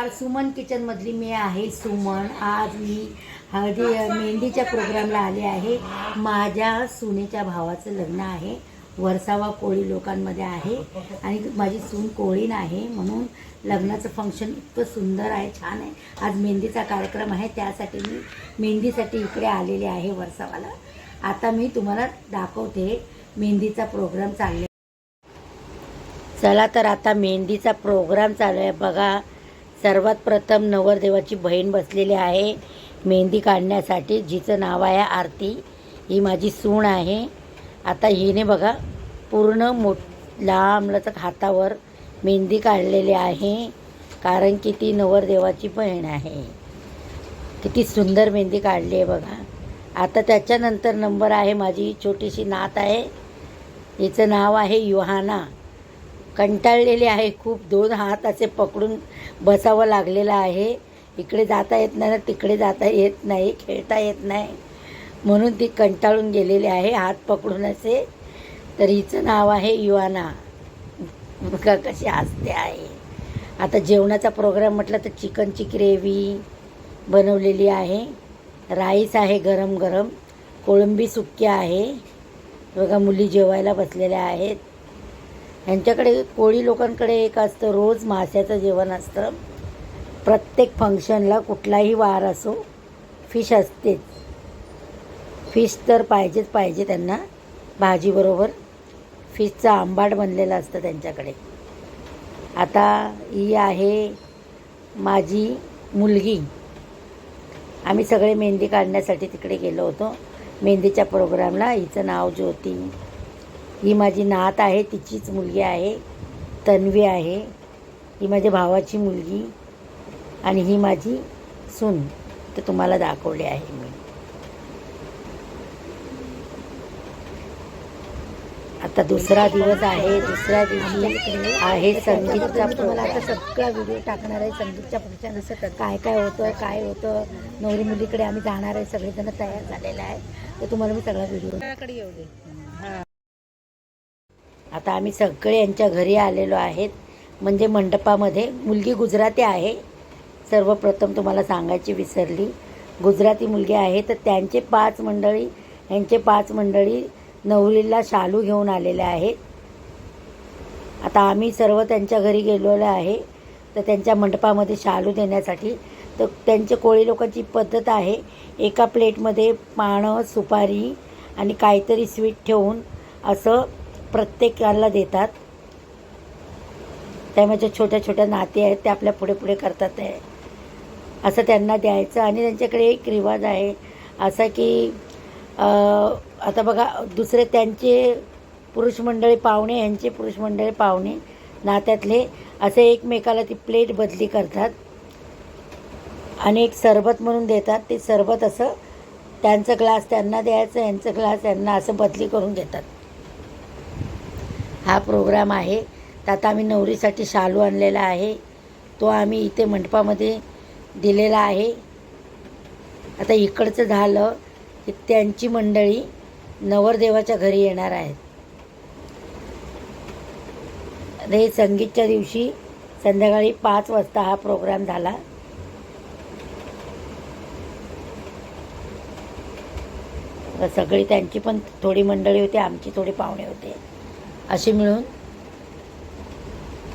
नमस्कार, सुमन किचनमधली मी आहे सुमन. आज मी मेहंदीच्या प्रोग्रामला आले आहे. माझ्या सुनेच्या भावाचं लग्न आहे. वरसावा कोळी लोकांमध्ये आहे आणि माझी सून कोळीन आहे, म्हणून लग्नाचं फंक्शन इतकं सुंदर आहे, छान आहे. आज मेहंदीचा कार्यक्रम आहे, त्यासाठी मी मेहंदीसाठी इकडे आलेले आहे वरसावाला. आता मी तुम्हाला दाखवते मेहंदीचा प्रोग्राम चालले. चला तर आता मेहंदीचा प्रोग्राम चालू आहे बघा. सर्वात प्रथम नवरदेवाची बहीण बसलेली आहे मेहंदी काढण्यासाठी, जिचं नाव आहे आरती. ही माझी सून आहे. आता हिने बघा पूर्ण लांबलचक हातावर मेहंदी काढलेली आहे, कारण की ती नवरदेवाची बहीण आहे. किती सुंदर मेहंदी काढली आहे बघा. आता त्याच्यानंतर नंबर आहे माझी छोटीशी नात आहे. हिचं नाव आहे युहाना. कंटाळलेली आहे खूप, 2 हात असे पकडून बसावं लागलेलं आहे. इकडे जाता येत नाही, तिकडे जाता येत नाही, खेळता येत नाही, म्हणून ती कंटाळून गेलेली आहे हात पकडून असे. तर हिचं नाव आहे युहाना. बघा कशी हसते आहे. आता जेवणाचा प्रोग्राम म्हटलं तर चिकनची ग्रेव्ही बनवलेली आहे, राईस आहे गरम गरम, कोळंबी सुक्की आहे. बघा मुली जेवायला बसलेल्या आहेत. यांच्याकडे कोळी लोकांकडे एक असतं, रोज माशाचं जेवण असतं. प्रत्येक फंक्शनला कुठलाही वार असो फिश असतेच. फिश तर पाहिजेच पाहिजे त्यांना, भाजीबरोबर फिशचा आंबाड बनलेला असतं त्यांच्याकडे. आता ही आहे माझी मुलगी. आम्ही सगळे मेहंदी काढण्यासाठी तिकडे गेलो होतो मेहंदीच्या प्रोग्रामला. हिचं नाव ज्योती. ही माझी नात आहे, तिचीच मुलगी आहे, तन्वी आहे. ही माझ्या भावाची मुलगी आणि ही माझी सून. तर तुम्हाला दाखवले आहे मी. आता दुसरा दिवस आहे. दुसऱ्या दिवशी आहे संगीतचा. तुम्हाला आता सगळा व्हिडिओ टाकणार आहे संगीतच्या फंक्शन, असं काय काय होतं काय होतं. नवरी मुलीकडे आम्ही जाणार आहे, सगळेजण तयार झालेले आहे. तर तुम्हाला मी सगळा व्हिडिओ येऊ दे. आता आम्ही सगळे यांच्या घरी आलेलो आहेत, म्हणजे मंडपामध्ये. मुलगी गुजराती आहे, सर्वप्रथम तुम्हाला सांगायची विसरली. गुजराती मुलगी आहे. तर त्यांचे 5 मंडळी, यांचे 5 मंडळी नवरीला शालू घेऊन आलेले आहेत. आता आम्ही सर्व त्यांच्या घरी गेलेलो आहे, तर त्यांच्या मंडपामध्ये शालू देण्यासाठी. तर त्यांचे कोळी लोकांची पद्धत आहे, एका प्लेटमध्ये पानं, सुपारी आणि काहीतरी स्वीट ठेवून असं प्रत्येकाला देतात. त्यामध्ये छोट्या छोट्या नाती आहेत, ते आपल्या पुढे पुढे करतात आहे, असं त्यांना द्यायचं. आणि त्यांच्याकडे एक रिवाज आहे असा की आता बघा दुसरे त्यांचे पुरुष मंडळी पाहुणे, यांचे पुरुष मंडळी पाहुणे नात्यातले असे एकमेकाला ती प्लेट बदली करतात आणि एक सरबत म्हणून देतात. ते सरबत असं त्यांचं ग्लास त्यांना द्यायचं, यांचं ग्लास यांना, असं बदली करून देतात. हा प्रोग्राम आहे. तर आता आम्ही नवरीसाठी शालू आणलेला आहे, तो आम्ही इथे मंडपामध्ये दिलेला आहे. आता इकडचं झालं की त्यांची मंडळी नवरदेवाच्या घरी येणार आहेत. हे संगीतच्या दिवशी संध्याकाळी 5 वाजता हा प्रोग्राम झाला. सगळी त्यांची पण थोडी मंडळी होती, आमची थोडी पाहुणे होते, असे मिळून.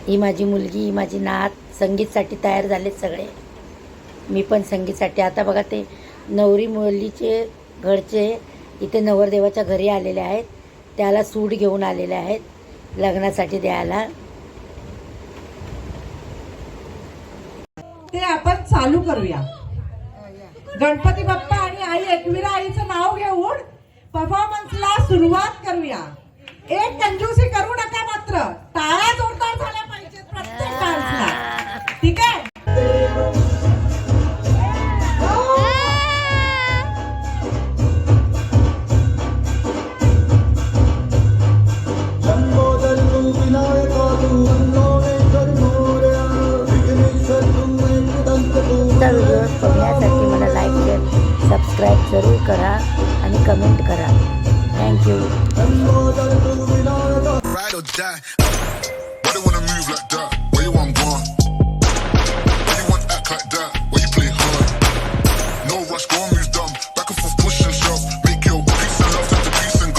ही माझी मुलगी, ही माझी नात संगीतसाठी तयार झालेत सगळे. मी पण संगीतसाठी. आता बघा ते नवरी मुलीचे घरचे इथे नवरदेवाच्या घरी आलेले आहेत, त्याला सूट घेऊन आलेले आहेत लग्नासाठी द्यायला. ते आपण चालू करूया. गणपती बाप्पा आणि आई एकविरा आईचं नाव घेऊन परफॉर्मन्सला सुरुवात करूया. एक कंजूसी करू नका मात्र, टाळ्या जोरदार झाल्या पाहिजेत प्रत्येक डान्सला, ठीक आहे? व्हिडिओ बघण्यासाठी मला लाईक, शेअर, सबस्क्राईब जरूर करा आणि कमेंट करा. Thank you. Ride or die. Why they wanna move like that?